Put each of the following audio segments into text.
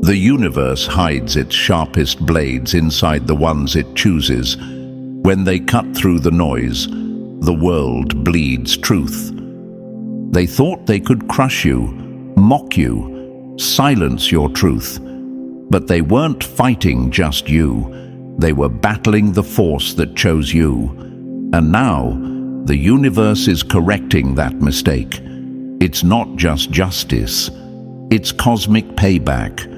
The universe hides its sharpest blades inside the ones it chooses. When they cut through the noise, the world bleeds truth. They thought they could crush you, mock you, silence your truth. But they weren't fighting just you. They were battling the force that chose you. And now, the universe is correcting that mistake. It's not just justice. It's cosmic payback.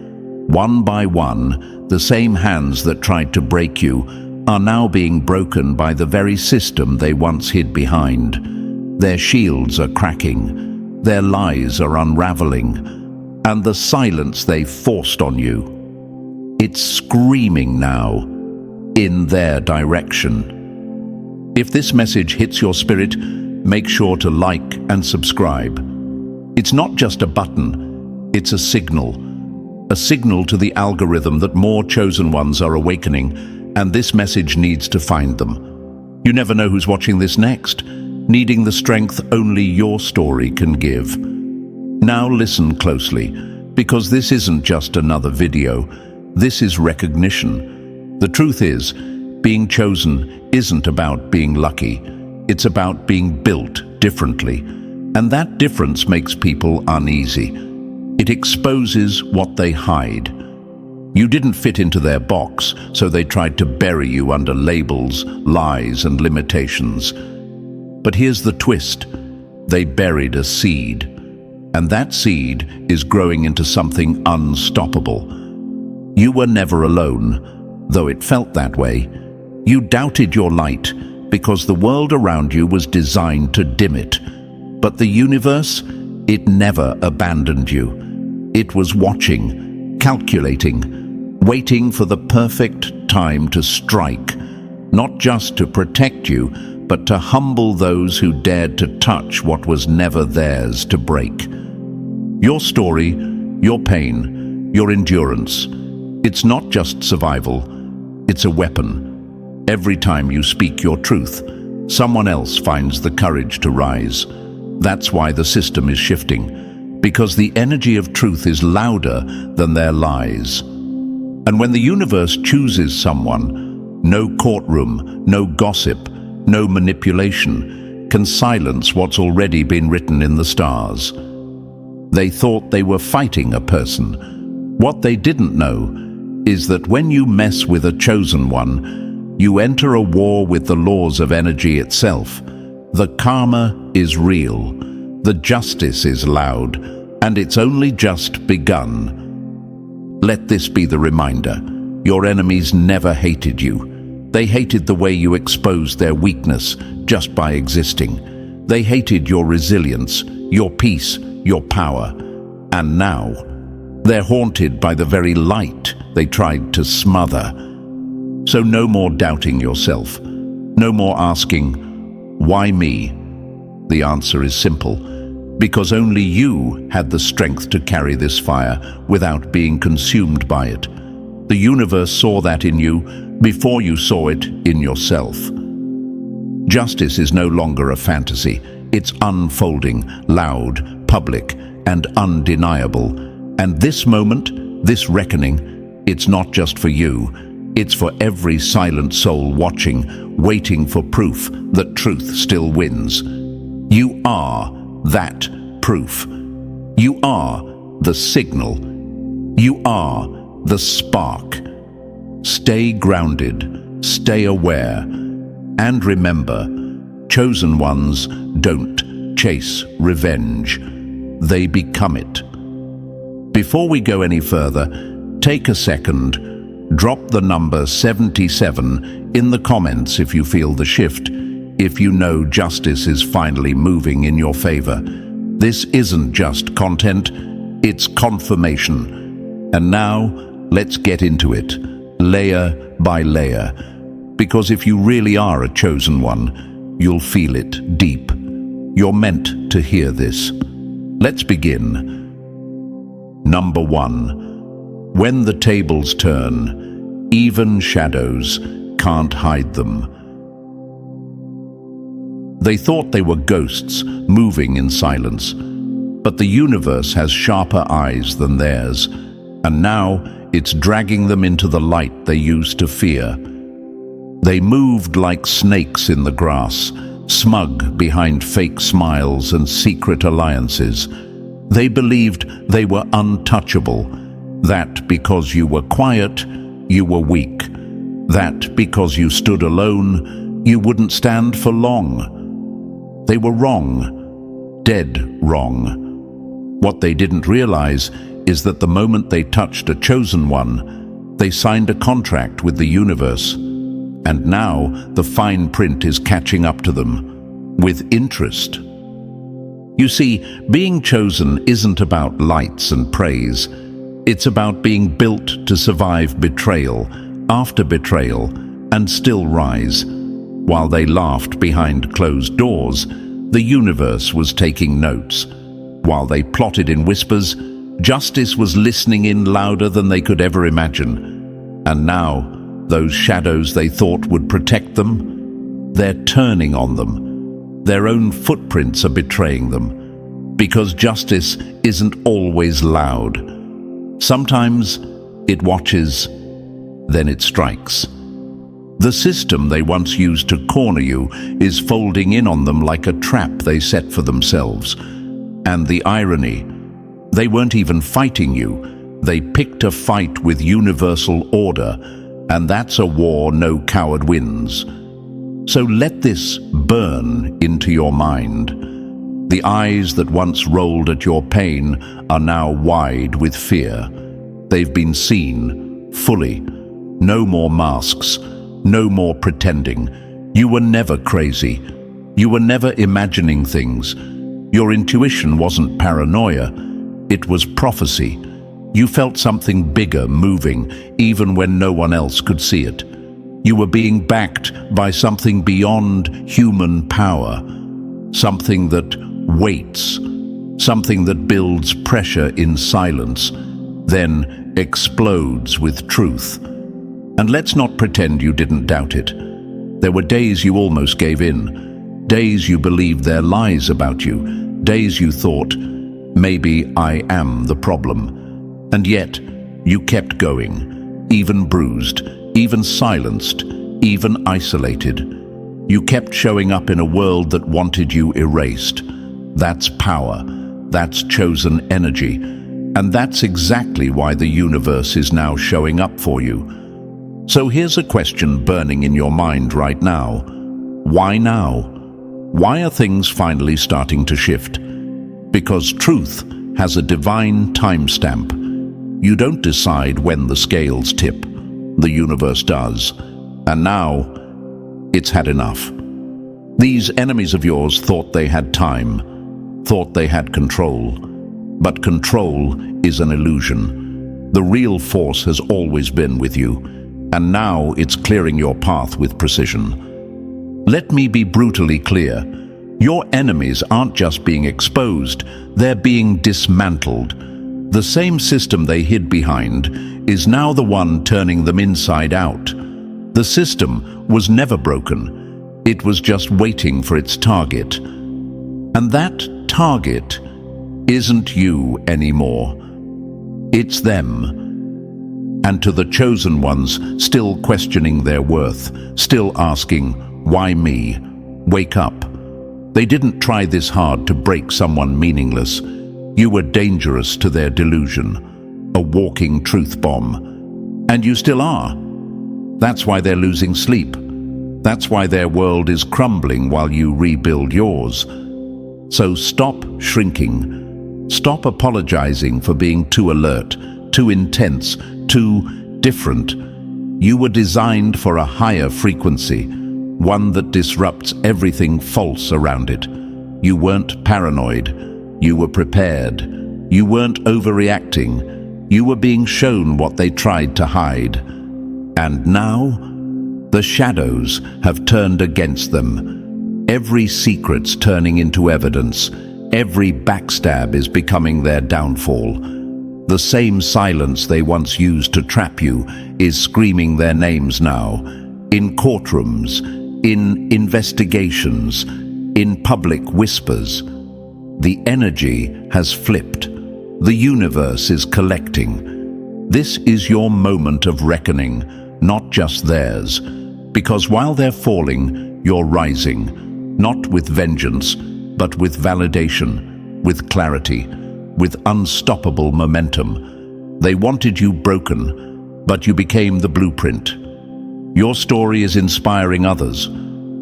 One by one, the same hands that tried to break you are now being broken by the very system they once hid behind. Their shields are cracking, their lies are unraveling, and the silence they forced on you, it's screaming now, in their direction. If this message hits your spirit, make sure to like and subscribe. It's not just a button, it's a signal to the algorithm that more chosen ones are awakening, and this message needs to find them. You never know who's watching this next, needing the strength only your story can give. Now listen closely, because this isn't just another video, this is recognition. The truth is, being chosen isn't about being lucky, it's about being built differently. And that difference makes people uneasy. It exposes what they hide. You didn't fit into their box, so they tried to bury you under labels, lies, and limitations. But here's the twist. They buried a seed. And that seed is growing into something unstoppable. You were never alone, though it felt that way. You doubted your light because the world around you was designed to dim it. But the universe, it never abandoned you. It was watching, calculating, waiting for the perfect time to strike, not just to protect you, but to humble those who dared to touch what was never theirs to break. Your story, your pain, your endurance, it's not just survival, it's a weapon. Every time you speak your truth, someone else finds the courage to rise. That's why the system is shifting, because the energy of truth is louder than their lies. And when the universe chooses someone, no courtroom, no gossip, no manipulation can silence what's already been written in the stars. They thought they were fighting a person. What they didn't know is that when you mess with a chosen one, you enter a war with the laws of energy itself. The karma is real, the justice is loud, and it's only just begun. Let this be the reminder. Your enemies never hated you. They hated the way you exposed their weakness just by existing. They hated your resilience, your peace, your power. And now, they're haunted by the very light they tried to smother. So no more doubting yourself. No more asking, why me? The answer is simple. Because only you had the strength to carry this fire without being consumed by it. The universe saw that in you before you saw it in yourself. Justice is no longer a fantasy. It's unfolding, loud, public, and undeniable. And this moment, this reckoning, it's not just for you. It's for every silent soul watching, waiting for proof that truth still wins. You are that proof. You are the signal. You are the spark. Stay grounded, stay aware, and remember, chosen ones don't chase revenge. They become it. Before we go any further, take a second, drop the number 77 in the comments if you feel the shift, if you know justice is finally moving in your favor. This isn't just content, it's confirmation. And now, let's get into it, layer by layer. Because if you really are a chosen one, you'll feel it deep. You're meant to hear this. Let's begin. Number 1. When the tables turn, even shadows can't hide them. They thought they were ghosts moving in silence, but the universe has sharper eyes than theirs, and now it's dragging them into the light they used to fear. They moved like snakes in the grass, smug behind fake smiles and secret alliances. They believed they were untouchable, that because you were quiet, you were weak, that because you stood alone, you wouldn't stand for long. They were wrong, dead wrong. What they didn't realize is that the moment they touched a chosen one, they signed a contract with the universe. And now the fine print is catching up to them, with interest. You see, being chosen isn't about lights and praise. It's about being built to survive betrayal, after betrayal, and still rise. While they laughed behind closed doors, the universe was taking notes. While they plotted in whispers, justice was listening in louder than they could ever imagine. And now, those shadows they thought would protect them, they're turning on them. Their own footprints are betraying them. Because justice isn't always loud. Sometimes it watches, then it strikes. The system they once used to corner you is folding in on them like a trap they set for themselves. And the irony, they weren't even fighting you. They picked a fight with universal order, and that's a war no coward wins. So let this burn into your mind. The eyes that once rolled at your pain are now wide with fear. They've been seen fully. No more masks, no more pretending. You were never crazy. You were never imagining things. Your intuition wasn't paranoia, it was prophecy. You felt something bigger moving, even when no one else could see it. You were being backed by something beyond human power, something that waits, something that builds pressure in silence, then explodes with truth. And let's not pretend you didn't doubt it. There were days you almost gave in, days you believed their lies about you, days you thought, maybe I am the problem. And yet, you kept going, even bruised, even silenced, even isolated. You kept showing up in a world that wanted you erased. That's power, that's chosen energy, and that's exactly why the universe is now showing up for you. So here's a question burning in your mind right now. Why now? Why are things finally starting to shift? Because truth has a divine timestamp. You don't decide when the scales tip. The universe does. And now, it's had enough. These enemies of yours thought they had time, thought they had control. But control is an illusion. The real force has always been with you, and now it's clearing your path with precision. Let me be brutally clear. Your enemies aren't just being exposed, they're being dismantled. The same system they hid behind is now the one turning them inside out. The system was never broken. It was just waiting for its target. And that target isn't you anymore. It's them. And to the chosen ones still questioning their worth, still asking, why me? Wake up. They didn't try this hard to break someone meaningless. You were dangerous to their delusion, a walking truth bomb. And you still are. That's why they're losing sleep. That's why their world is crumbling while you rebuild yours. So stop shrinking. Stop apologizing for being too alert, too intense, too different. You were designed for a higher frequency, one that disrupts everything false around it. You weren't paranoid. You were prepared. You weren't overreacting. You were being shown what they tried to hide. And now, the shadows have turned against them. Every secret's turning into evidence. Every backstab is becoming their downfall. The same silence they once used to trap you is screaming their names now. In courtrooms, in investigations, in public whispers. The energy has flipped. The universe is collecting. This is your moment of reckoning, not just theirs, because while they're falling, you're rising, not with vengeance, but with validation, with clarity, with unstoppable momentum. They wanted you broken, but you became the blueprint. Your story is inspiring others.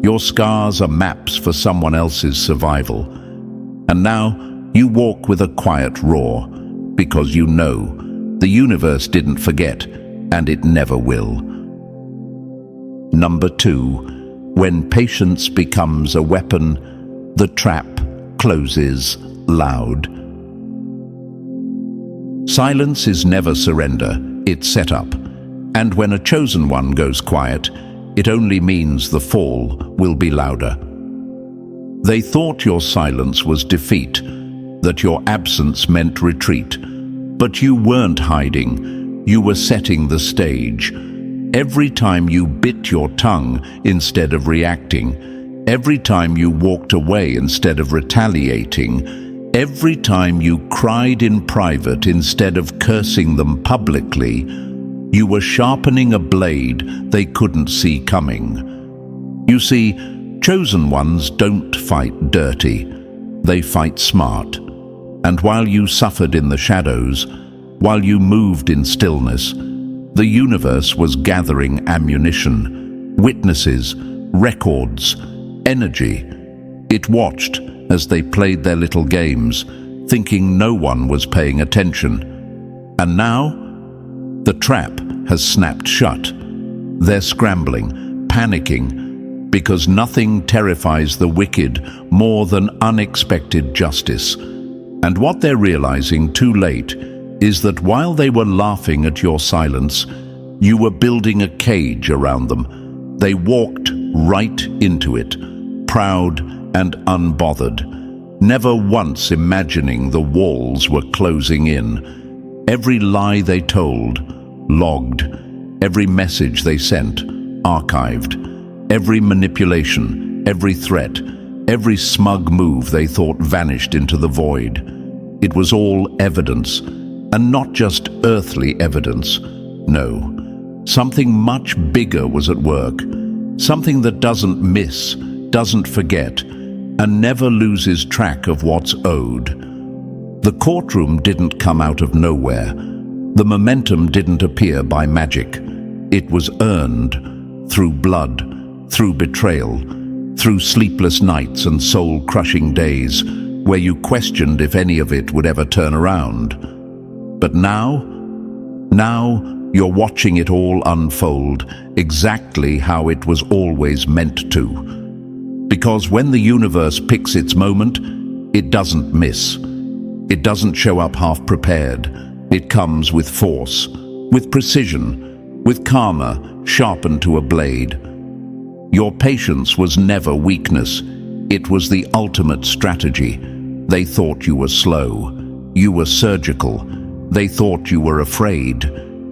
Your scars are maps for someone else's survival. And now you walk with a quiet roar, because you know the universe didn't forget, and it never will. Number 2, when patience becomes a weapon, the trap closes loud. Silence is never surrender, it's set up. And when a chosen one goes quiet, it only means the fall will be louder. They thought your silence was defeat, that your absence meant retreat. But you weren't hiding, you were setting the stage. Every time you bit your tongue instead of reacting, every time you walked away instead of retaliating, every time you cried in private instead of cursing them publicly, you were sharpening a blade they couldn't see coming. You see, chosen ones don't fight dirty, they fight smart. And while you suffered in the shadows, while you moved in stillness, the universe was gathering ammunition, witnesses, records, energy. It watched as they played their little games, thinking no one was paying attention. And now, the trap has snapped shut. They're scrambling, panicking, because nothing terrifies the wicked more than unexpected justice. And what they're realizing too late is that while they were laughing at your silence, you were building a cage around them. They walked right into it, proud and unbothered, never once imagining the walls were closing in. Every lie they told, logged. Every message they sent, archived. Every manipulation, every threat, every smug move they thought vanished into the void. It was all evidence, and not just earthly evidence. No, something much bigger was at work. Something that doesn't miss, doesn't forget, and never loses track of what's owed. The courtroom didn't come out of nowhere. The momentum didn't appear by magic. It was earned through blood, through betrayal, through sleepless nights and soul-crushing days where you questioned if any of it would ever turn around. But now you're watching it all unfold exactly how it was always meant to. Because when the universe picks its moment, it doesn't miss. It doesn't show up half-prepared. It comes with force, with precision, with karma sharpened to a blade. Your patience was never weakness. It was the ultimate strategy. They thought you were slow. You were surgical. They thought you were afraid.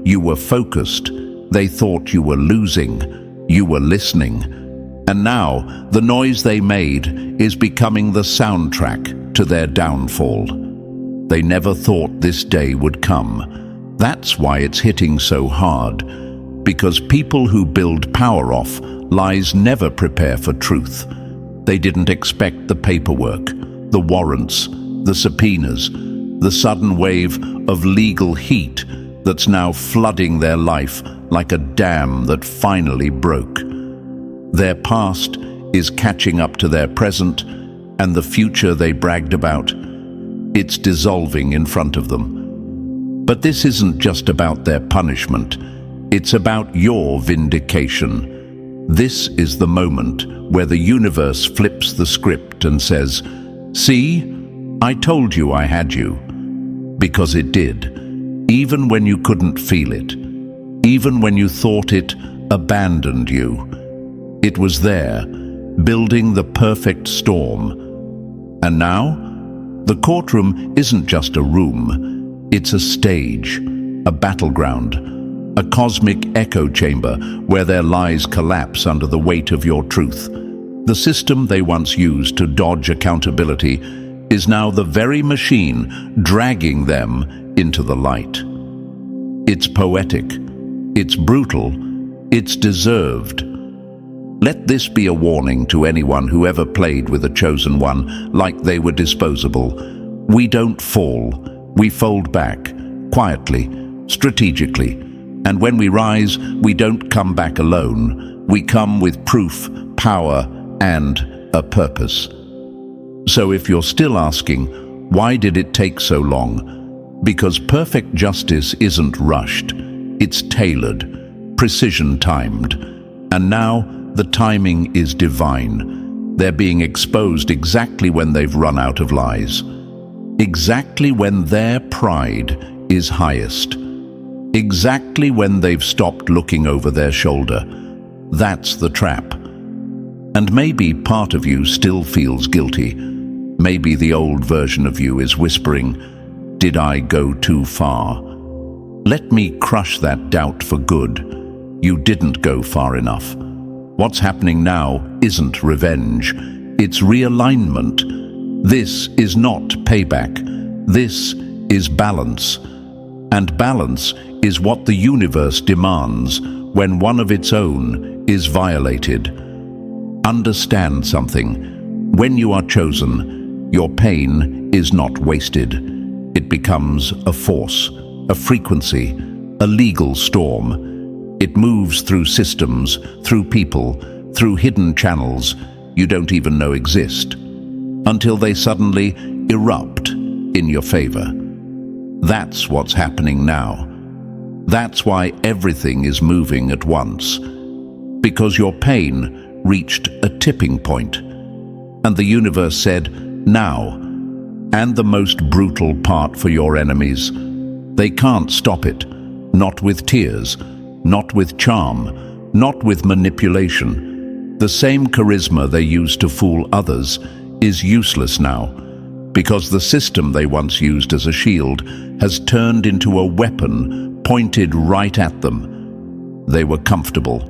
You were focused. They thought you were losing. You were listening. And now, the noise they made is becoming the soundtrack to their downfall. They never thought this day would come. That's why it's hitting so hard. Because people who build power off lies never prepare for truth. They didn't expect the paperwork, the warrants, the subpoenas, the sudden wave of legal heat that's now flooding their life like a dam that finally broke. Their past is catching up to their present, and the future they bragged about, it's dissolving in front of them. But this isn't just about their punishment, it's about your vindication. This is the moment where the universe flips the script and says, "See, I told you I had you." Because it did, even when you couldn't feel it, even when you thought it abandoned you. It was there, building the perfect storm. And now, the courtroom isn't just a room, it's a stage, a battleground, a cosmic echo chamber where their lies collapse under the weight of your truth. The system they once used to dodge accountability is now the very machine dragging them into the light. It's poetic, it's brutal, it's deserved. Let this be a warning to anyone who ever played with a chosen one like they were disposable. We don't fall, we fold back, quietly, strategically. And when we rise, we don't come back alone. We come with proof, power, and a purpose. So if you're still asking, why did it take so long? Because perfect justice isn't rushed. It's tailored, precision-timed. And now, the timing is divine. They're being exposed exactly when they've run out of lies. Exactly when their pride is highest. Exactly when they've stopped looking over their shoulder. That's the trap. And maybe part of you still feels guilty. Maybe the old version of you is whispering, "Did I go too far?" Let me crush that doubt for good. You didn't go far enough. What's happening now isn't revenge, it's realignment. This is not payback. This is balance. And balance is what the universe demands when one of its own is violated. Understand something. When you are chosen, your pain is not wasted. It becomes a force, a frequency, a legal storm. It moves through systems, through people, through hidden channels you don't even know exist, until they suddenly erupt in your favor. That's what's happening now. That's why everything is moving at once. Because your pain reached a tipping point, and the universe said, now. And the most brutal part for your enemies, they can't stop it. Not with tears, not with charm, not with manipulation. The same charisma they used to fool others is useless now, because the system they once used as a shield has turned into a weapon pointed right at them. They were comfortable,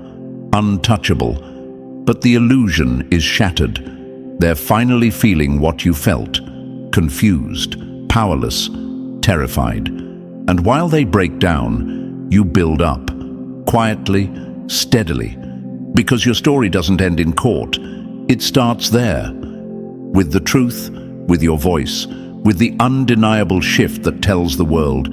untouchable, but the illusion is shattered. They're finally feeling what you felt, confused, powerless, terrified. And while they break down, you build up, quietly, steadily, because your story doesn't end in court. It starts there, with the truth, with your voice, with the undeniable shift that tells the world,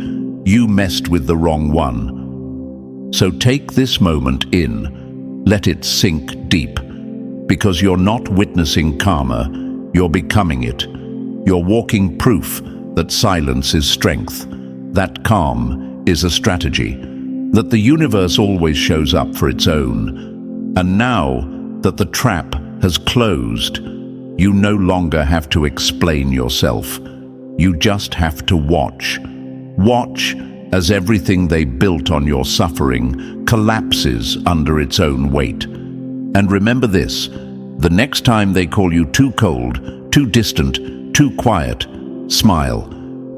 you messed with the wrong one. So take this moment in, let it sink deep, because you're not witnessing karma, you're becoming it. You're walking proof that silence is strength, that calm is a strategy, that the universe always shows up for its own. And now that the trap has closed, you no longer have to explain yourself. You just have to watch. Watch as everything they built on your suffering collapses under its own weight. And remember this, the next time they call you too cold, too distant, too quiet, smile,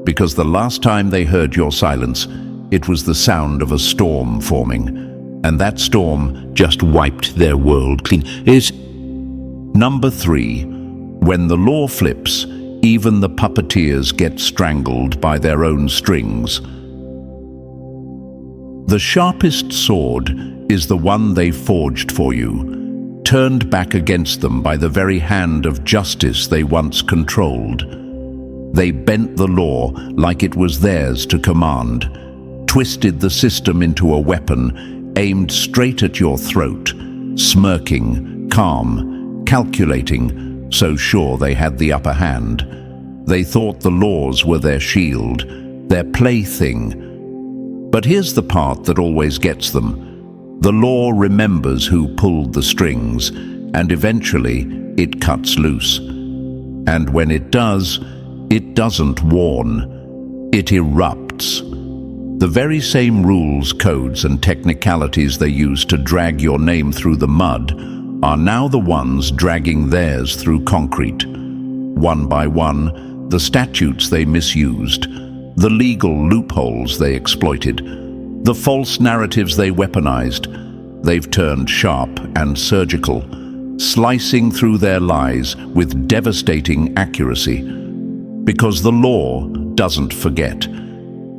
because the last time they heard your silence, it was the sound of a storm forming, and that storm just wiped their world clean. Number 3, when the law flips, even the puppeteers get strangled by their own strings. The sharpest sword is the one they forged for you, turned back against them by the very hand of justice they once controlled. They bent the law like it was theirs to command, twisted the system into a weapon aimed straight at your throat, smirking, calm, calculating, so sure they had the upper hand. They thought the laws were their shield, their plaything. But here's the part that always gets them. The law remembers who pulled the strings, and eventually it cuts loose. And when it does, it doesn't warn, it erupts. The very same rules, codes, and technicalities they used to drag your name through the mud are now the ones dragging theirs through concrete. One by one, the statutes they misused, the legal loopholes they exploited, the false narratives they weaponized, they've turned sharp and surgical, slicing through their lies with devastating accuracy. Because the law doesn't forget.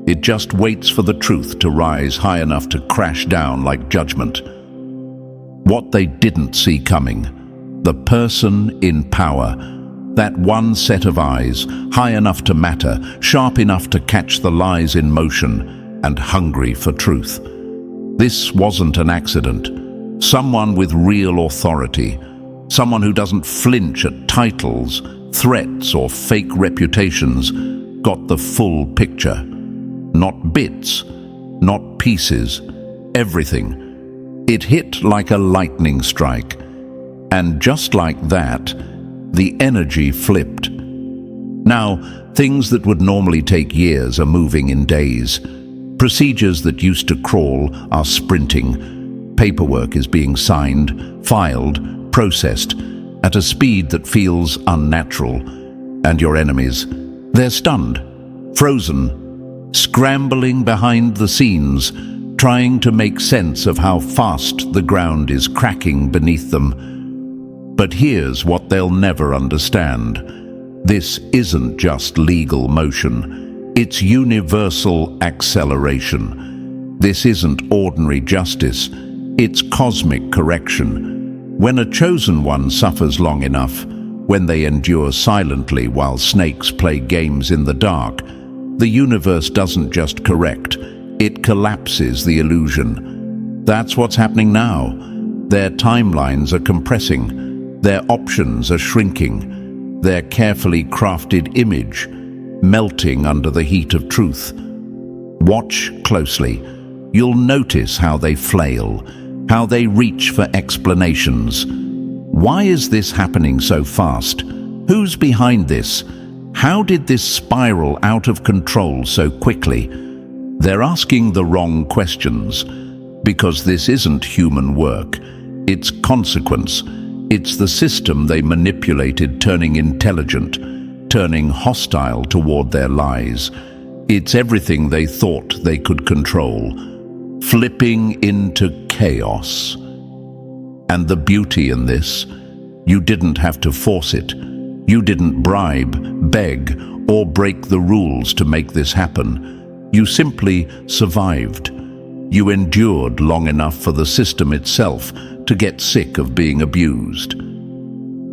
It just waits for the truth to rise high enough to crash down like judgment. What they didn't see coming, the person in power, that one set of eyes, high enough to matter, sharp enough to catch the lies in motion, and hungry for truth. This wasn't an accident. Someone with real authority, someone who doesn't flinch at titles, threats, or fake reputations, got the full picture. Not bits, not pieces, everything. It hit like a lightning strike. And just like that, the energy flipped. Now, things that would normally take years are moving in days. Procedures that used to crawl are sprinting. Paperwork is being signed, filed, processed at a speed that feels unnatural. And your enemies, they're stunned, frozen, scrambling behind the scenes, trying to make sense of how fast the ground is cracking beneath them. But here's what they'll never understand. This isn't just legal motion. It's universal acceleration. This isn't ordinary justice. It's cosmic correction. When a chosen one suffers long enough, when they endure silently while snakes play games in the dark, the universe doesn't just correct, it collapses the illusion. That's what's happening now. Their timelines are compressing. Their options are shrinking, their carefully crafted image melting under the heat of truth. Watch closely. You'll notice how they flail, how they reach for explanations. Why is this happening so fast? Who's behind this? How did this spiral out of control so quickly? They're asking the wrong questions, because this isn't human work. It's consequence. It's the system they manipulated turning intelligent, turning hostile toward their lies. It's everything they thought they could control, flipping into chaos. And the beauty in this, you didn't have to force it. You didn't bribe, beg, or break the rules to make this happen. You simply survived. You endured long enough for the system itself to get sick of being abused.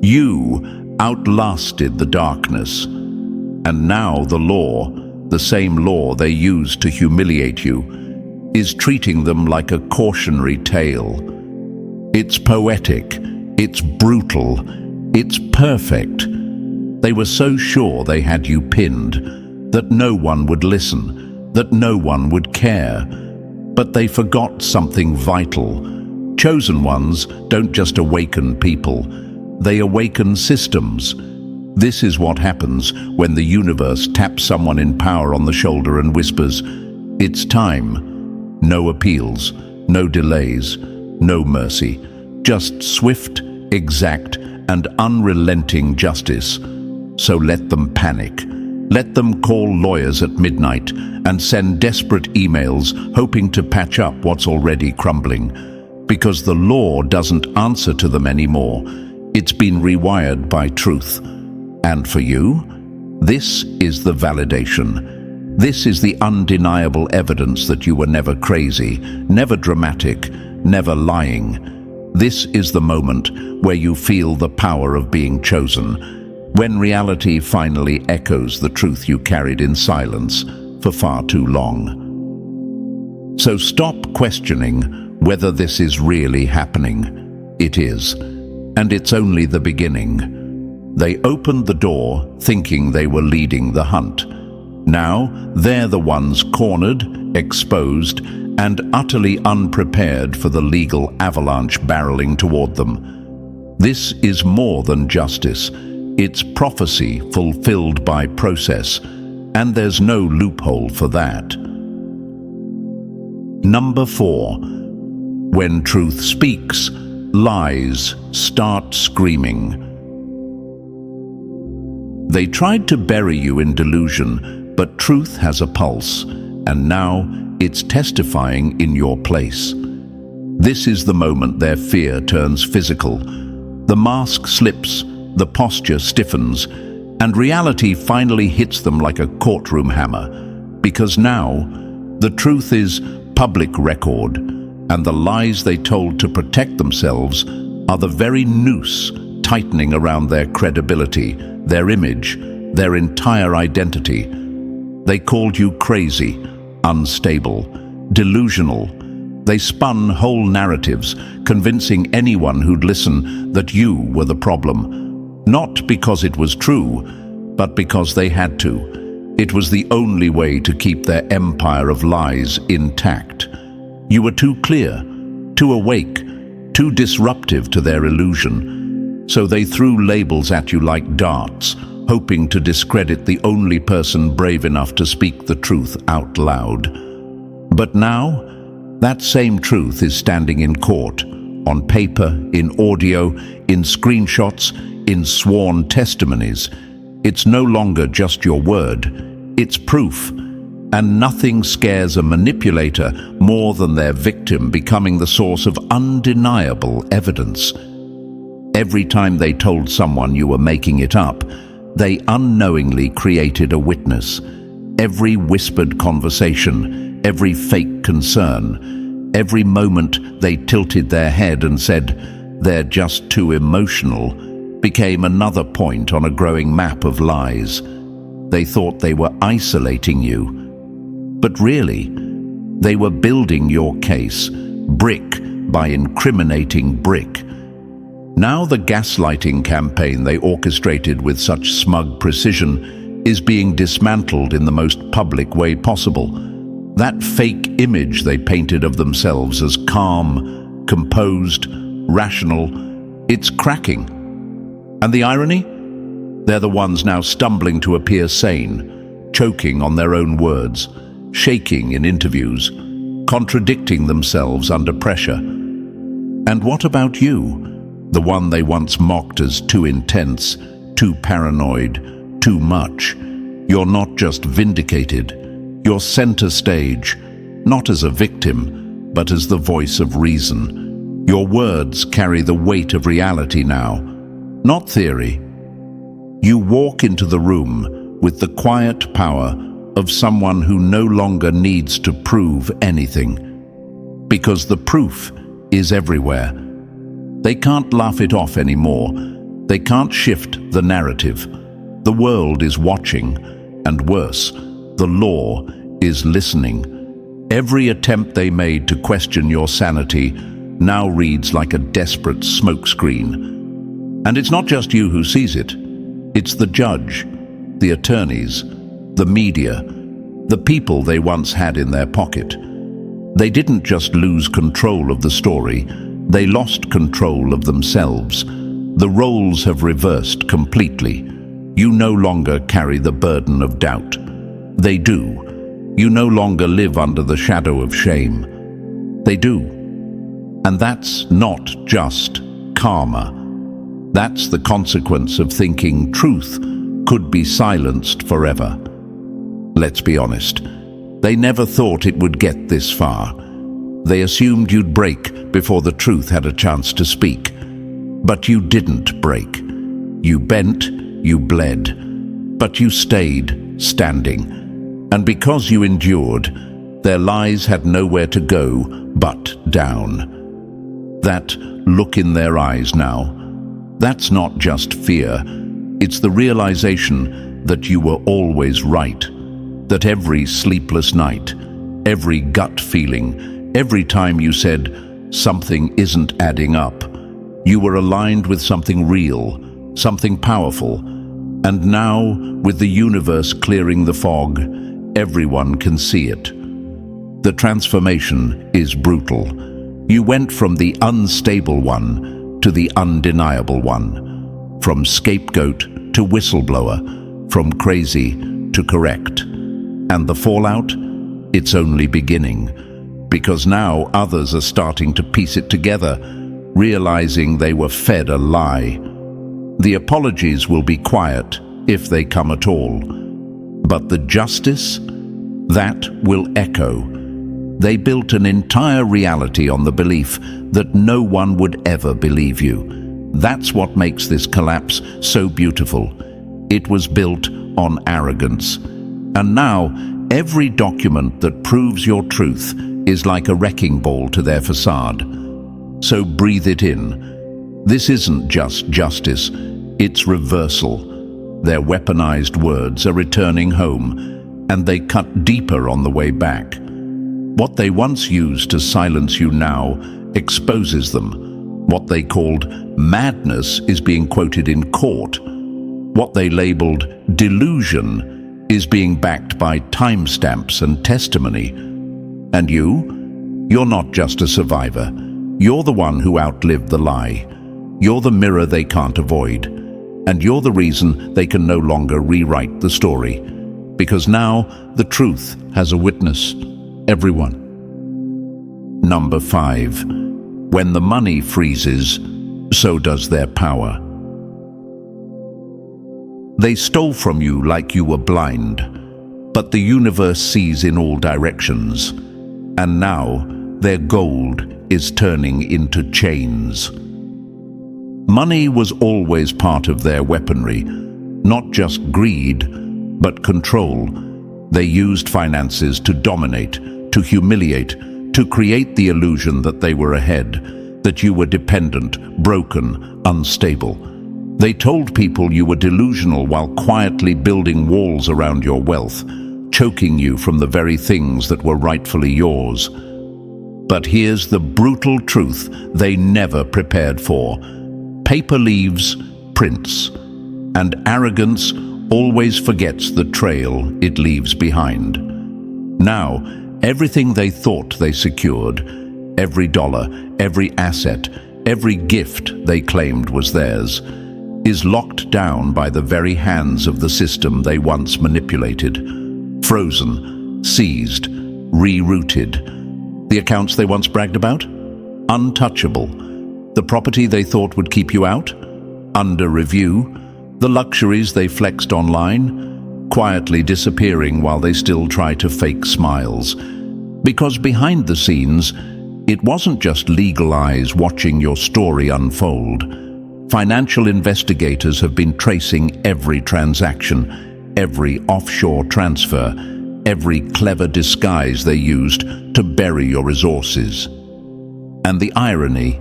You outlasted the darkness, and now the law, the same law they used to humiliate you, is treating them like a cautionary tale. It's poetic, it's brutal, it's perfect. They were so sure they had you pinned, that no one would listen, that no one would care. But they forgot something vital. Chosen ones don't just awaken people, they awaken systems. This is what happens when the universe taps someone in power on the shoulder and whispers, "It's time." No appeals, no delays, no mercy. Just swift, exact, and unrelenting justice. So let them panic. Let them call lawyers at midnight and send desperate emails hoping to patch up what's already crumbling. Because the law doesn't answer to them anymore. It's been rewired by truth. And for you, this is the validation. This is the undeniable evidence that you were never crazy, never dramatic, never lying. This is the moment where you feel the power of being chosen, when reality finally echoes the truth you carried in silence for far too long. So stop questioning whether this is really happening. It is, and it's only the beginning. They opened the door thinking they were leading the hunt. Now they're the ones cornered, exposed, and utterly unprepared for the legal avalanche barreling toward them. This is more than justice. It's prophecy fulfilled by process, and there's no loophole for that. Number 4. When truth speaks, lies start screaming. They tried to bury you in delusion, but truth has a pulse, and now it's testifying in your place. This is the moment their fear turns physical. The mask slips, the posture stiffens, and reality finally hits them like a courtroom hammer. Because now, the truth is public record, and the lies they told to protect themselves are the very noose tightening around their credibility, their image, their entire identity. They called you crazy, unstable, delusional. They spun whole narratives, convincing anyone who'd listen that you were the problem. Not because it was true, but because they had to. It was the only way to keep their empire of lies intact. You were too clear, too awake, too disruptive to their illusion. So they threw labels at you like darts, hoping to discredit the only person brave enough to speak the truth out loud. But now, that same truth is standing in court, on paper, in audio, in screenshots, in sworn testimonies. It's no longer just your word, it's proof. And nothing scares a manipulator more than their victim becoming the source of undeniable evidence. Every time they told someone you were making it up, they unknowingly created a witness. Every whispered conversation, every fake concern, every moment they tilted their head and said, "They're just too emotional," became another point on a growing map of lies. They thought they were isolating you. But really, they were building your case, brick by incriminating brick. Now the gaslighting campaign they orchestrated with such smug precision is being dismantled in the most public way possible. That fake image they painted of themselves as calm, composed, rational, it's cracking. And the irony? They're the ones now stumbling to appear sane, choking on their own words, shaking in interviews, contradicting themselves under pressure. And what about you? The one they once mocked as too intense, too paranoid, too much. You're not just vindicated, you're center stage, not as a victim, but as the voice of reason. Your words carry the weight of reality now, not theory. You walk into the room with the quiet power of someone who no longer needs to prove anything, because the proof is everywhere. They can't laugh it off anymore. They can't shift the narrative. The world is watching, and worse, the law is listening. Every attempt they made to question your sanity now reads like a desperate smokescreen. And it's not just you who sees it. It's the judge, the attorneys, the media, the people they once had in their pocket. They didn't just lose control of the story, they lost control of themselves. The roles have reversed completely. You no longer carry the burden of doubt. They do. You no longer live under the shadow of shame. They do. And that's not just karma. That's the consequence of thinking truth could be silenced forever. Let's be honest, they never thought it would get this far. They assumed you'd break before the truth had a chance to speak. But you didn't break. You bent, you bled, but you stayed standing. And because you endured, their lies had nowhere to go but down. That look in their eyes now, that's not just fear. It's the realization that you were always right. That every sleepless night, every gut feeling, every time you said something isn't adding up, you were aligned with something real, something powerful. And now, with the universe clearing the fog, everyone can see it. The transformation is brutal. You went from the unstable one to the undeniable one, from scapegoat to whistleblower, from crazy to correct. And the fallout? It's only beginning. Because now others are starting to piece it together, realizing they were fed a lie. The apologies will be quiet, if they come at all. But the justice? That will echo. They built an entire reality on the belief that no one would ever believe you. That's what makes this collapse so beautiful. It was built on arrogance. And now, every document that proves your truth is like a wrecking ball to their facade. So breathe it in. This isn't just justice, it's reversal. Their weaponized words are returning home, and they cut deeper on the way back. What they once used to silence you now exposes them. What they called madness is being quoted in court. What they labeled delusion is being backed by timestamps and testimony. And you're not just a survivor. You're the one who outlived the lie. You're the mirror they can't avoid. And you're the reason they can no longer rewrite the story. Because now the truth has a witness. Everyone. Number 5. When the money freezes, so does their power. They stole from you like you were blind, but the universe sees in all directions, and now their gold is turning into chains. Money was always part of their weaponry, not just greed, but control. They used finances to dominate, to humiliate, to create the illusion that they were ahead, that you were dependent, broken, unstable. They told people you were delusional while quietly building walls around your wealth, choking you from the very things that were rightfully yours. But here's the brutal truth they never prepared for. Paper leaves prints, and arrogance always forgets the trail it leaves behind. Now, everything they thought they secured, every dollar, every asset, every gift they claimed was theirs, is locked down by the very hands of the system they once manipulated. Frozen, seized, rerouted. The accounts they once bragged about? Untouchable. The property they thought would keep you out? Under review. The luxuries they flexed online? Quietly disappearing while they still try to fake smiles. Because behind the scenes, it wasn't just legal eyes watching your story unfold. Financial investigators have been tracing every transaction, every offshore transfer, every clever disguise they used to bury your resources. And the irony,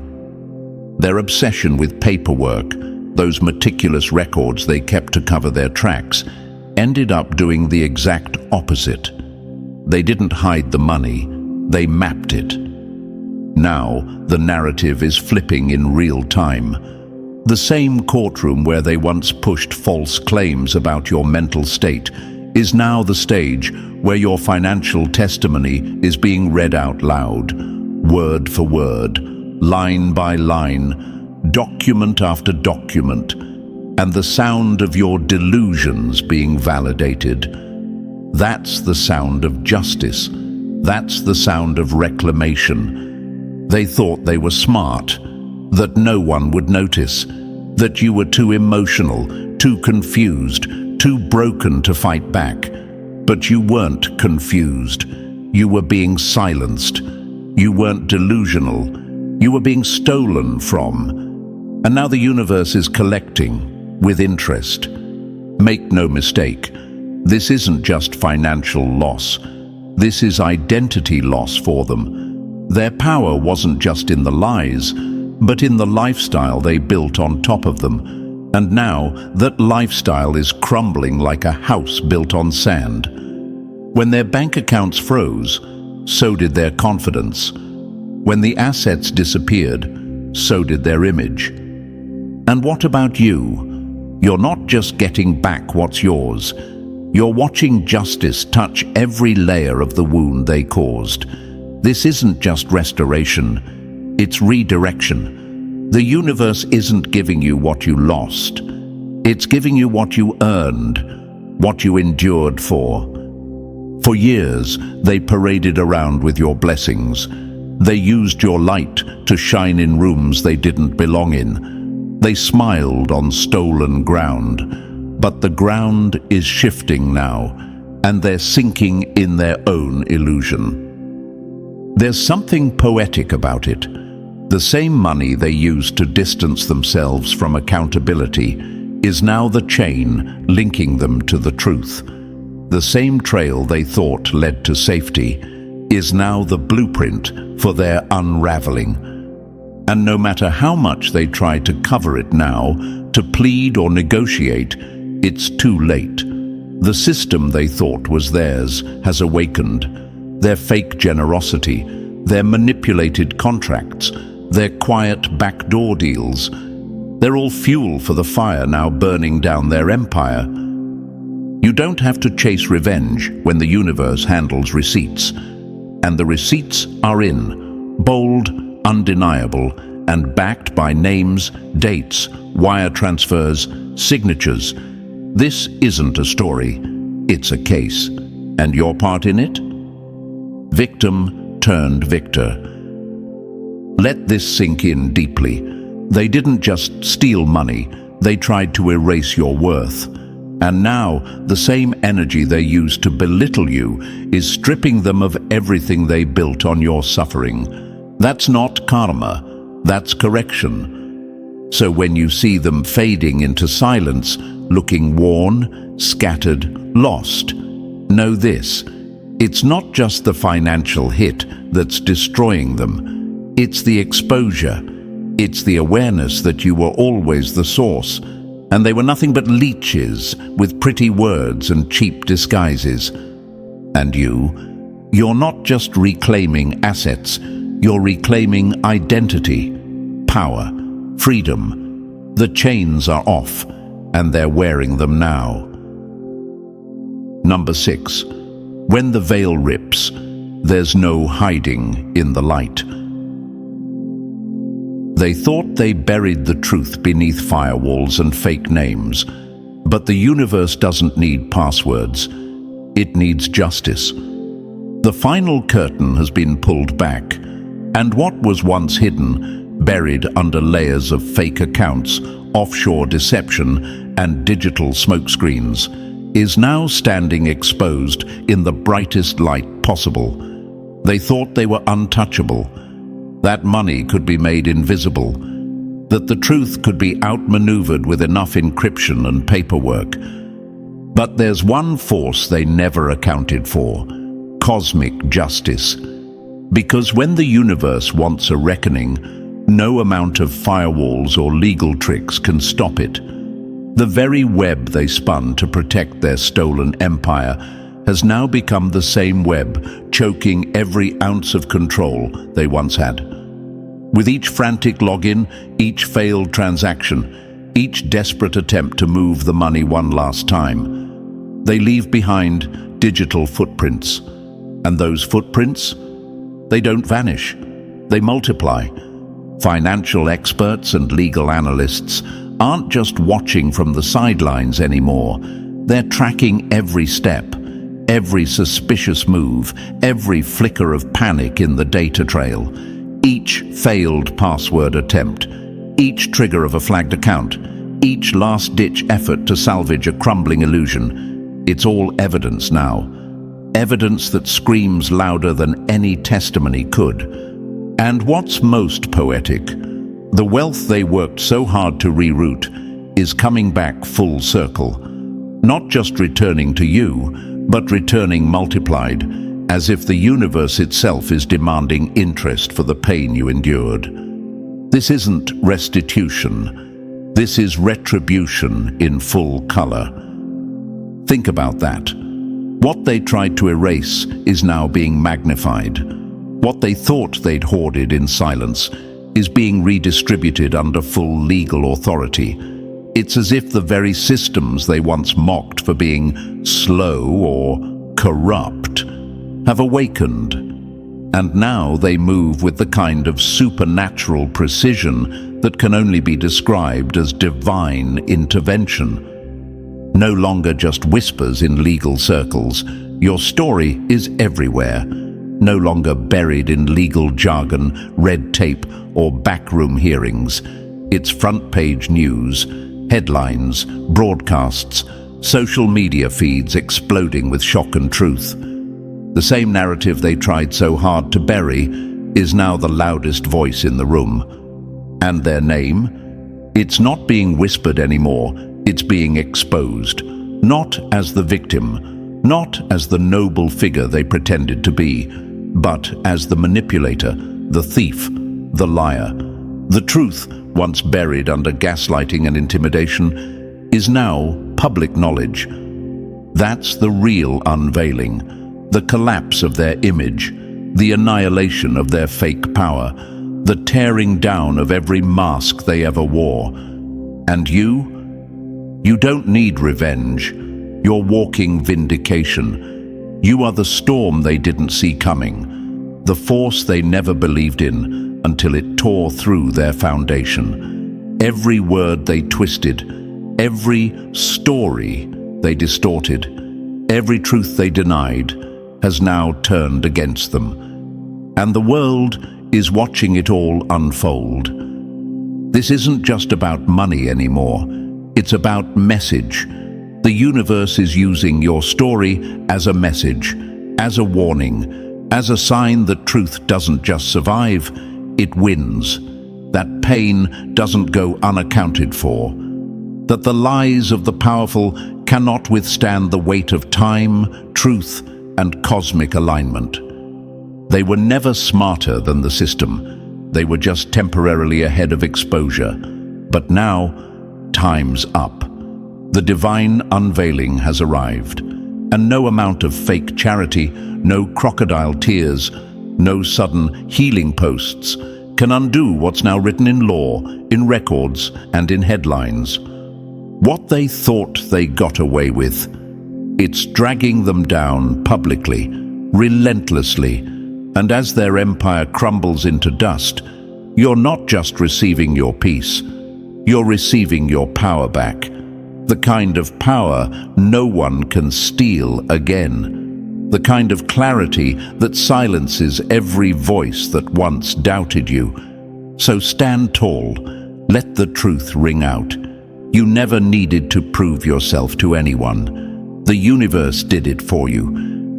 their obsession with paperwork, those meticulous records they kept to cover their tracks, ended up doing the exact opposite. They didn't hide the money, they mapped it. Now, the narrative is flipping in real time. The same courtroom where they once pushed false claims about your mental state is now the stage where your financial testimony is being read out loud, word for word, line by line, document after document, and the sound of your delusions being validated. That's the sound of justice. That's the sound of reclamation. They thought they were smart, that no one would notice, that you were too emotional, too confused, too broken to fight back. But you weren't confused. You were being silenced. You weren't delusional. You were being stolen from. And now the universe is collecting, with interest. Make no mistake, this isn't just financial loss. This is identity loss for them. Their power wasn't just in the lies, but in the lifestyle they built on top of them. And now that lifestyle is crumbling like a house built on sand. When their bank accounts froze, so did their confidence. When the assets disappeared, so did their image. And what about you? You're not just getting back what's yours. You're watching justice touch every layer of the wound they caused. This isn't just restoration, it's redirection. The universe isn't giving you what you lost. It's giving you what you earned, what you endured for. For years, they paraded around with your blessings. They used your light to shine in rooms they didn't belong in. They smiled on stolen ground. But the ground is shifting now, and they're sinking in their own illusion. There's something poetic about it. The same money they used to distance themselves from accountability is now the chain linking them to the truth. The same trail they thought led to safety is now the blueprint for their unraveling. And no matter how much they try to cover it now, to plead or negotiate, it's too late. The system they thought was theirs has awakened. Their fake generosity, their manipulated contracts, their quiet backdoor deals, they're all fuel for the fire now burning down their empire. You don't have to chase revenge when the universe handles receipts. And the receipts are in, bold, undeniable, and backed by names, dates, wire transfers, signatures. This isn't a story, it's a case. And your part in it? Victim turned victor. Let this sink in deeply. They didn't just steal money, they tried to erase your worth. And now, the same energy they used to belittle you is stripping them of everything they built on your suffering. That's not karma, that's correction. So when you see them fading into silence, looking worn, scattered, lost, know this: it's not just the financial hit that's destroying them. It's the exposure. It's the awareness that you were always the source, and they were nothing but leeches with pretty words and cheap disguises. And you're not just reclaiming assets, you're reclaiming identity, power, freedom. The chains are off, and they're wearing them now. Number 6. When the veil rips, there's no hiding in the light. They thought they buried the truth beneath firewalls and fake names, but the universe doesn't need passwords. It needs justice. The final curtain has been pulled back, and what was once hidden, buried under layers of fake accounts, offshore deception, and digital smokescreens, is now standing exposed in the brightest light possible. They thought they were untouchable, that money could be made invisible, that the truth could be outmaneuvered with enough encryption and paperwork. But there's one force they never accounted for: cosmic justice. Because when the universe wants a reckoning, no amount of firewalls or legal tricks can stop it. The very web they spun to protect their stolen empire has now become the same web, choking every ounce of control they once had. With each frantic login, each failed transaction, each desperate attempt to move the money one last time, they leave behind digital footprints. And those footprints? They don't vanish. They multiply. Financial experts and legal analysts aren't just watching from the sidelines anymore. They're tracking every step, every suspicious move, every flicker of panic in the data trail, each failed password attempt, each trigger of a flagged account, each last-ditch effort to salvage a crumbling illusion. It's all evidence now. Evidence that screams louder than any testimony could. And what's most poetic, the wealth they worked so hard to reroute is coming back full circle. Not just returning to you, but returning multiplied, as if the universe itself is demanding interest for the pain you endured. This isn't restitution. This is retribution in full color. Think about that. What they tried to erase is now being magnified. What they thought they'd hoarded in silence is being redistributed under full legal authority. It's as if the very systems they once mocked for being slow or corrupt have awakened. And now they move with the kind of supernatural precision that can only be described as divine intervention. No longer just whispers in legal circles. Your story is everywhere. No longer buried in legal jargon, red tape, or backroom hearings. It's front-page news, headlines, broadcasts, social media feeds exploding with shock and truth. The same narrative they tried so hard to bury is now the loudest voice in the room. And their name? It's not being whispered anymore, it's being exposed. Not as the victim, not as the noble figure they pretended to be, but as the manipulator, the thief, the liar. The truth, once buried under gaslighting and intimidation, is now public knowledge. That's the real unveiling, the collapse of their image, the annihilation of their fake power, the tearing down of every mask they ever wore. And you don't need revenge. You're walking vindication. You are the storm they didn't see coming, the force they never believed in until it tore through their foundation. Every word they twisted, every story they distorted, every truth they denied has now turned against them. And the world is watching it all unfold. This isn't just about money anymore. It's about message. The universe is using your story as a message, as a warning, as a sign that truth doesn't just survive, it wins. That pain doesn't go unaccounted for. That the lies of the powerful cannot withstand the weight of time, truth, and cosmic alignment. They were never smarter than the system. They were just temporarily ahead of exposure. But now, time's up. The divine unveiling has arrived, and no amount of fake charity, no crocodile tears, no sudden healing posts can undo what's now written in law, in records, and in headlines. What they thought they got away with, it's dragging them down publicly, relentlessly, and as their empire crumbles into dust, you're not just receiving your peace, you're receiving your power back. The kind of power no one can steal again. The kind of clarity that silences every voice that once doubted you. So stand tall, let the truth ring out. You never needed to prove yourself to anyone. The universe did it for you.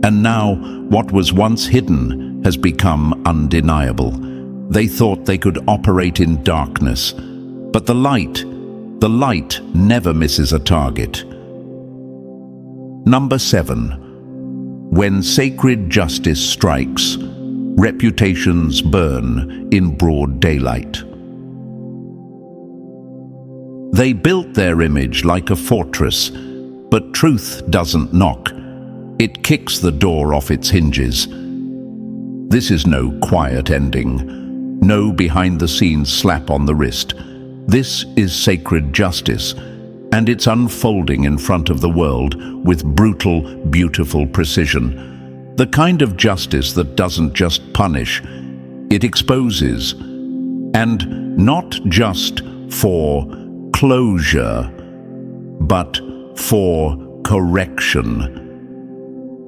And now, what was once hidden has become undeniable. They thought they could operate in darkness, but the light never misses a target. Number 7. When sacred justice strikes, reputations burn in broad daylight. They built their image like a fortress, but truth doesn't knock. It kicks the door off its hinges. This is no quiet ending, no behind-the-scenes slap on the wrist. This is sacred justice, and it's unfolding in front of the world with brutal, beautiful precision. The kind of justice that doesn't just punish, it exposes. And not just for closure, but for correction.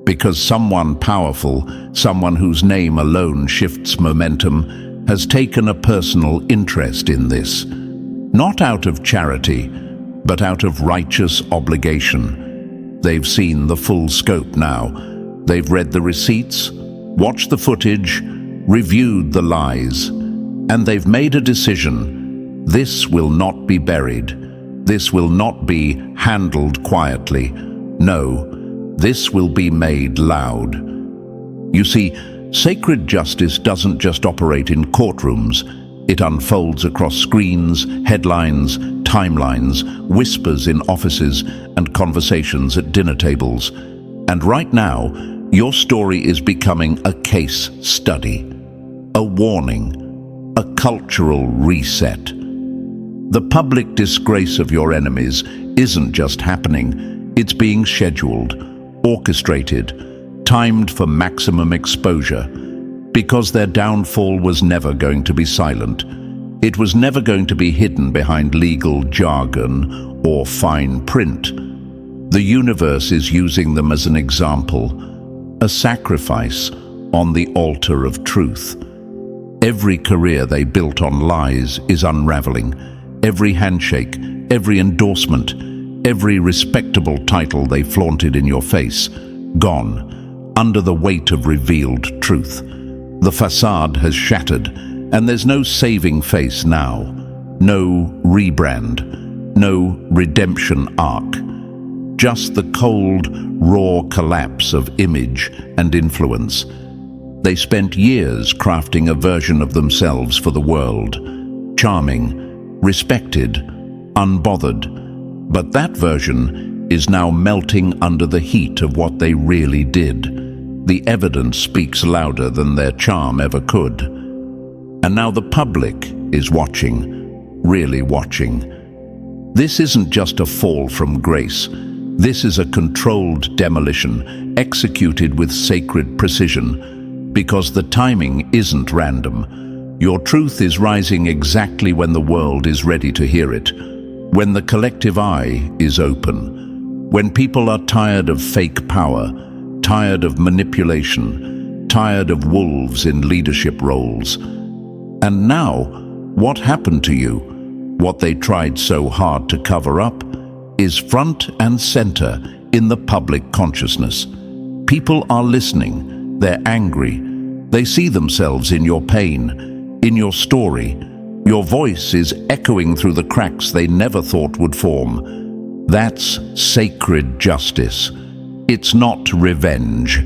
Because someone powerful, someone whose name alone shifts momentum, has taken a personal interest in this. Not out of charity, but out of righteous obligation. They've seen the full scope now. They've read the receipts, watched the footage, reviewed the lies, and they've made a decision. This will not be buried. This will not be handled quietly. No, this will be made loud. You see, sacred justice doesn't just operate in courtrooms. It unfolds across screens, headlines, timelines, whispers in offices, and conversations at dinner tables. And right now, your story is becoming a case study, a warning, a cultural reset. The public disgrace of your enemies isn't just happening, it's being scheduled, orchestrated, timed for maximum exposure. Because their downfall was never going to be silent. It was never going to be hidden behind legal jargon or fine print. The universe is using them as an example, a sacrifice on the altar of truth. Every career they built on lies is unraveling. Every handshake, every endorsement, every respectable title they flaunted in your face, gone, under the weight of revealed truth. The facade has shattered, and there's no saving face now. No rebrand. No redemption arc. just the cold, raw collapse of image and influence. They spent years crafting a version of themselves for the world, charming, respected, unbothered. But that version is now melting under the heat of what they really did. The evidence speaks louder than their charm ever could. And now the public is watching, really watching. This isn't just a fall from grace. This is a controlled demolition, executed with sacred precision, because the timing isn't random. Your truth is rising exactly when the world is ready to hear it, when the collective eye is open, when people are tired of fake power, tired of manipulation, tired of wolves in leadership roles. And now, what happened to you, what they tried so hard to cover up, is front and center in the public consciousness. People are listening, they're angry, they see themselves in your pain, in your story. Your voice is echoing through the cracks they never thought would form. That's sacred justice. It's not revenge,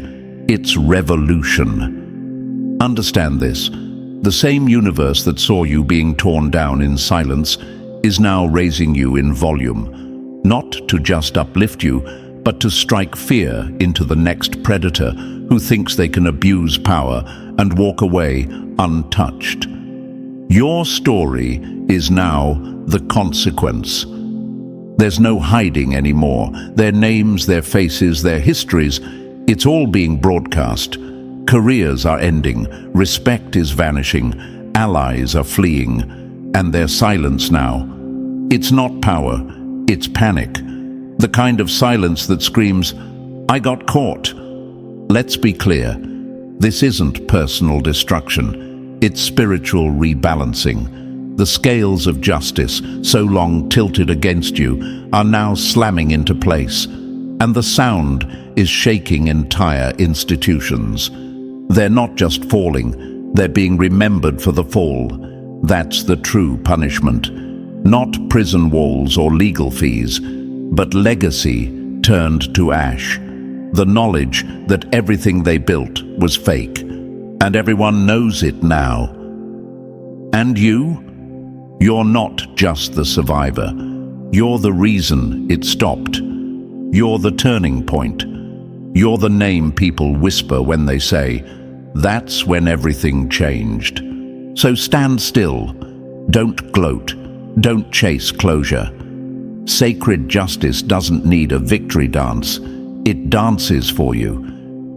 it's revolution. Understand this. The same universe that saw you being torn down in silence is now raising you in volume, not to just uplift you, but to strike fear into the next predator who thinks they can abuse power and walk away untouched. Your story is now the consequence. There's no hiding anymore. Their names, their faces, their histories, it's all being broadcast. Careers are ending, respect is vanishing, allies are fleeing, and their silence now. It's not power, it's panic. The kind of silence that screams, "I got caught." Let's be clear, this isn't personal destruction, it's spiritual rebalancing. The scales of justice, so long tilted against you, are now slamming into place, and the sound is shaking entire institutions. They're not just falling, they're being remembered for the fall. That's the true punishment. Not prison walls or legal fees, but legacy turned to ash. The knowledge that everything they built was fake, and everyone knows it now. And you're not just the survivor. You're the reason it stopped. You're the turning point. You're the name people whisper when they say, "That's when everything changed." So stand still. Don't gloat. Don't chase closure. Sacred justice doesn't need a victory dance. It dances for you.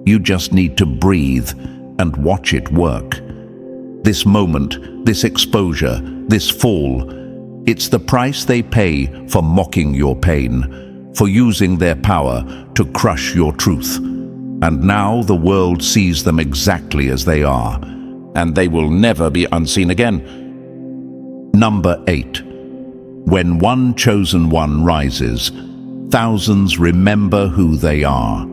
You just need to breathe and watch it work. This moment, this exposure, this fall, it's the price they pay for mocking your pain, for using their power to crush your truth. And now the world sees them exactly as they are, and they will never be unseen again. Number 8. When one chosen one rises, thousands remember who they are.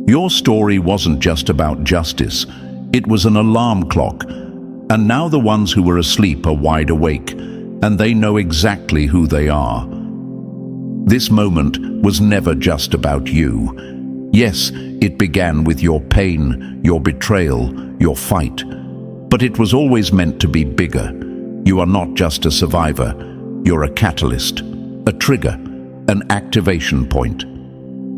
Your story wasn't just about justice, it was an alarm clock. And now the ones who were asleep are wide awake, and they know exactly who they are. This moment was never just about you. Yes, it began with your pain, your betrayal, your fight. But it was always meant to be bigger. You are not just a survivor, you're a catalyst, a trigger, an activation point.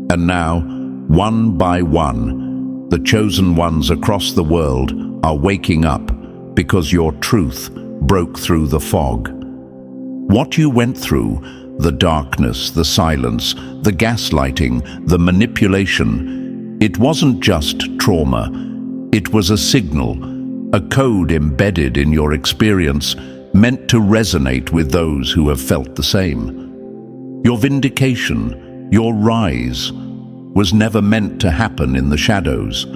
And now, one by one, the chosen ones across the world are waking up because your truth broke through the fog. What you went through, the darkness, the silence, the gaslighting, the manipulation, it wasn't just trauma. It was a signal, a code embedded in your experience, meant to resonate with those who have felt the same. Your vindication, your rise, was never meant to happen in the shadows.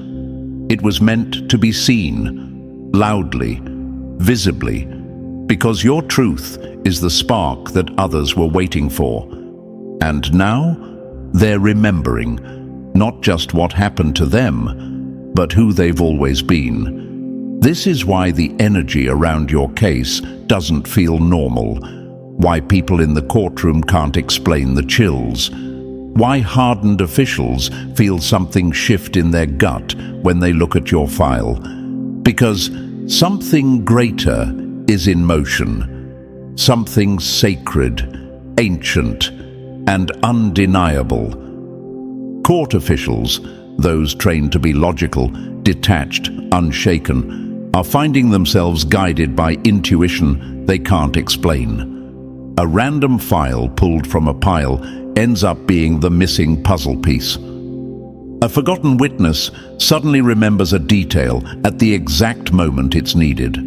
It was meant to be seen, loudly, visibly, because your truth is the spark that others were waiting for. And now, they're remembering, not just what happened to them, but who they've always been. This is why the energy around your case doesn't feel normal. Why people in the courtroom can't explain the chills. Why hardened officials feel something shift in their gut when they look at your file. Because something greater is in motion. Something sacred, ancient, and undeniable. Court officials, those trained to be logical, detached, unshaken, are finding themselves guided by intuition they can't explain. A random file pulled from a pile ends up being the missing puzzle piece. A forgotten witness suddenly remembers a detail at the exact moment it's needed.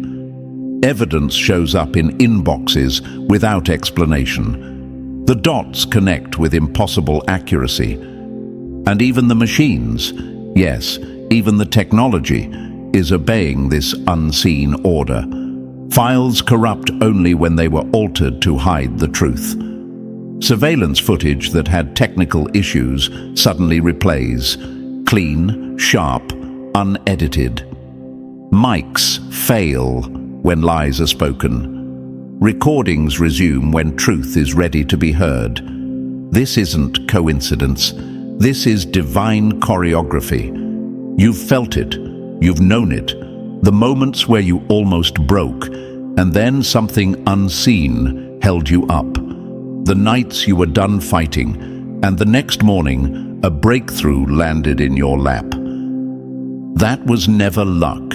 Evidence shows up in inboxes without explanation. The dots connect with impossible accuracy. And even the machines, yes, even the technology, is obeying this unseen order. Files corrupt only when they were altered to hide the truth. Surveillance footage that had technical issues suddenly replays, clean, sharp, unedited. Mics fail when lies are spoken. Recordings resume when truth is ready to be heard. This isn't coincidence. This is divine choreography. You've felt it. You've known it. The moments where you almost broke, and then something unseen held you up. The nights you were done fighting, and the next morning, a breakthrough landed in your lap. That was never luck.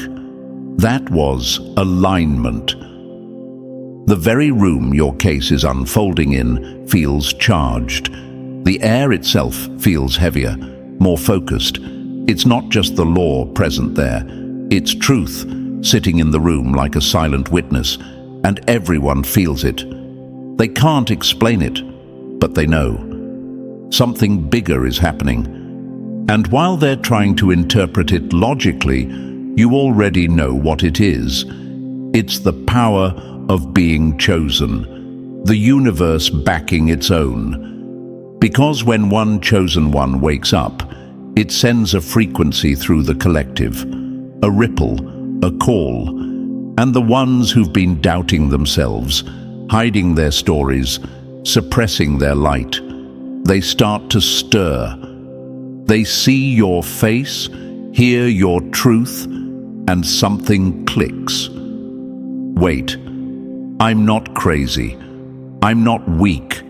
That was alignment. The very room your case is unfolding in feels charged. The air itself feels heavier, more focused. It's not just the law present there. It's truth sitting in the room like a silent witness, and everyone feels it. They can't explain it, but they know. Something bigger is happening. And while they're trying to interpret it logically, you already know what it is. It's the power of being chosen, the universe backing its own. Because when one chosen one wakes up, it sends a frequency through the collective. A ripple, a call, and the ones who've been doubting themselves, hiding their stories, suppressing their light, they start to stir. They see your face, hear your truth, and something clicks. Wait, I'm not crazy. I'm not weak.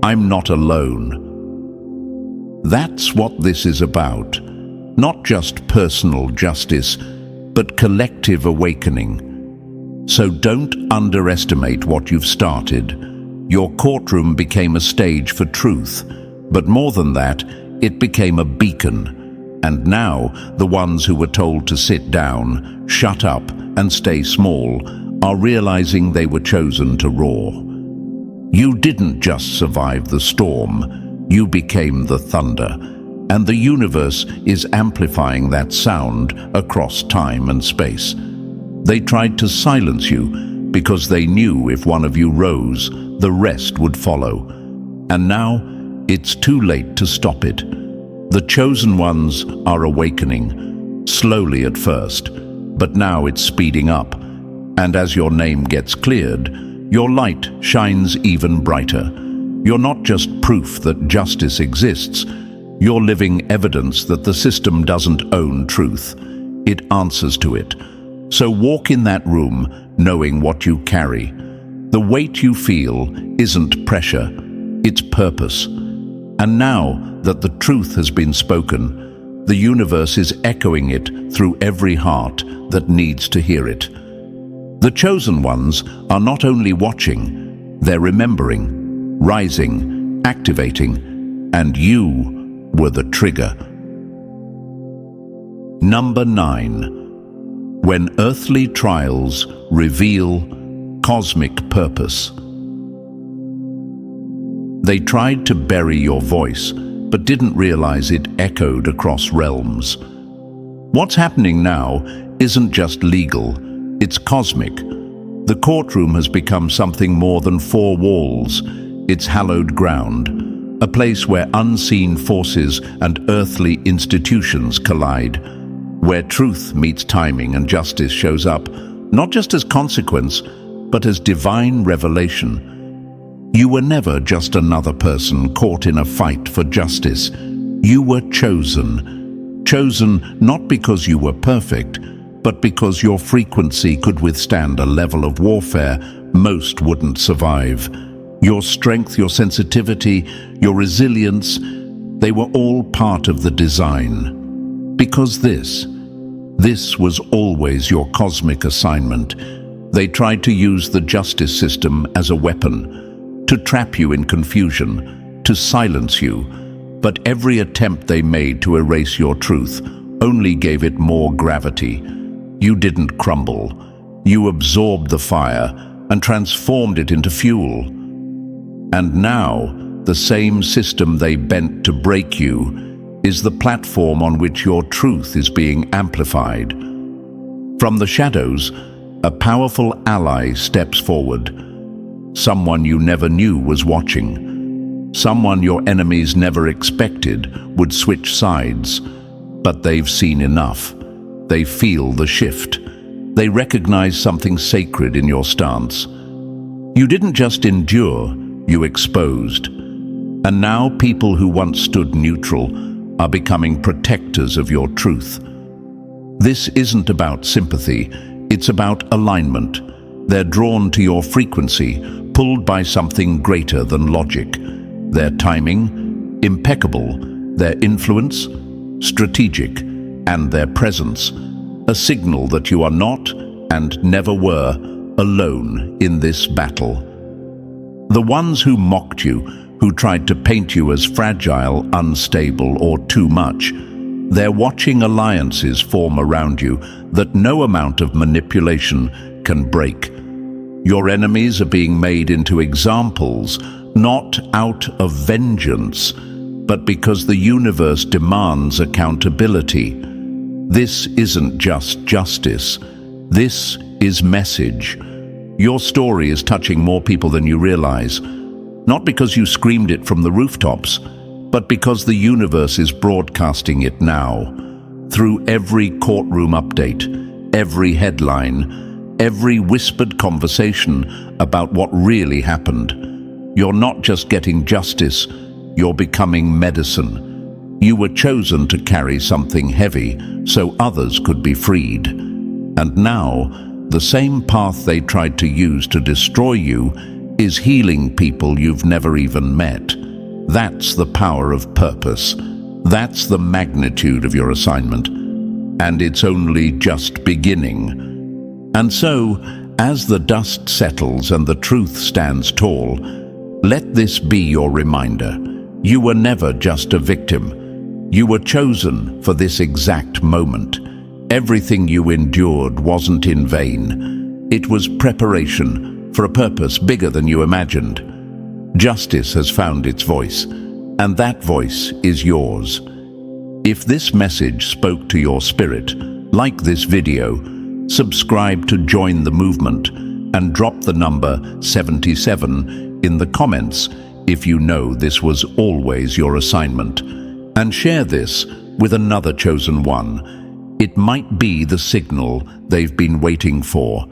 I'm not alone. That's what this is about. Not just personal justice, but collective awakening. So don't underestimate what you've started. Your courtroom became a stage for truth, but more than that, it became a beacon. And now, the ones who were told to sit down, shut up, and stay small are realizing they were chosen to roar. You didn't just survive the storm, you became the thunder. And the universe is amplifying that sound across time and space. They tried to silence you because they knew if one of you rose, the rest would follow. And now, it's too late to stop it. The chosen ones are awakening, slowly at first, but now it's speeding up. And as your name gets cleared, your light shines even brighter. You're not just proof that justice exists, you're living evidence that the system doesn't own truth. It answers to it. So walk in that room knowing what you carry. The weight you feel isn't pressure, it's purpose. And now that the truth has been spoken, the universe is echoing it through every heart that needs to hear it. The chosen ones are not only watching, they're remembering, rising, activating, and you were the trigger. Number 9. When earthly trials reveal cosmic purpose. They tried to bury your voice, but didn't realize it echoed across realms. What's happening now isn't just legal, it's cosmic. The courtroom has become something more than four walls. It's hallowed ground. A place where unseen forces and earthly institutions collide, where truth meets timing and justice shows up, not just as consequence, but as divine revelation. You were never just another person caught in a fight for justice. You were chosen. Chosen not because you were perfect, but because your frequency could withstand a level of warfare most wouldn't survive. Your strength, your sensitivity, your resilience, they were all part of the design. Because this was always your cosmic assignment. They tried to use the justice system as a weapon, to trap you in confusion, to silence you. But every attempt they made to erase your truth only gave it more gravity. You didn't crumble. You absorbed the fire and transformed it into fuel. And now, the same system they bent to break you is the platform on which your truth is being amplified. From the shadows, a powerful ally steps forward. Someone you never knew was watching. Someone your enemies never expected would switch sides. But they've seen enough. They feel the shift. They recognize something sacred in your stance. You didn't just endure, you exposed. And now people who once stood neutral are becoming protectors of your truth. This isn't about sympathy, it's about alignment. They're drawn to your frequency, pulled by something greater than logic. Their timing, impeccable. Their influence, strategic. And their presence, a signal that you are not, and never were, alone in this battle. The ones who mocked you, who tried to paint you as fragile, unstable, or too much, they're watching alliances form around you that no amount of manipulation can break. Your enemies are being made into examples, not out of vengeance, but because the universe demands accountability. This isn't just justice. This is message. Your story is touching more people than you realize. Not because you screamed it from the rooftops, but because the universe is broadcasting it now. Through every courtroom update, every headline, every whispered conversation about what really happened. You're not just getting justice, you're becoming medicine. You were chosen to carry something heavy so others could be freed. And now, the same path they tried to use to destroy you is healing people you've never even met. That's the power of purpose. That's the magnitude of your assignment. And it's only just beginning. And so, as the dust settles and the truth stands tall, let this be your reminder. You were never just a victim. You were chosen for this exact moment. Everything you endured wasn't in vain. It was preparation for a purpose bigger than you imagined. Justice has found its voice, and that voice is yours. If this message spoke to your spirit, like this video, subscribe to join the movement and drop the number 77 in the comments if you know this was always your assignment. And share this with another chosen one. It might be the signal they've been waiting for.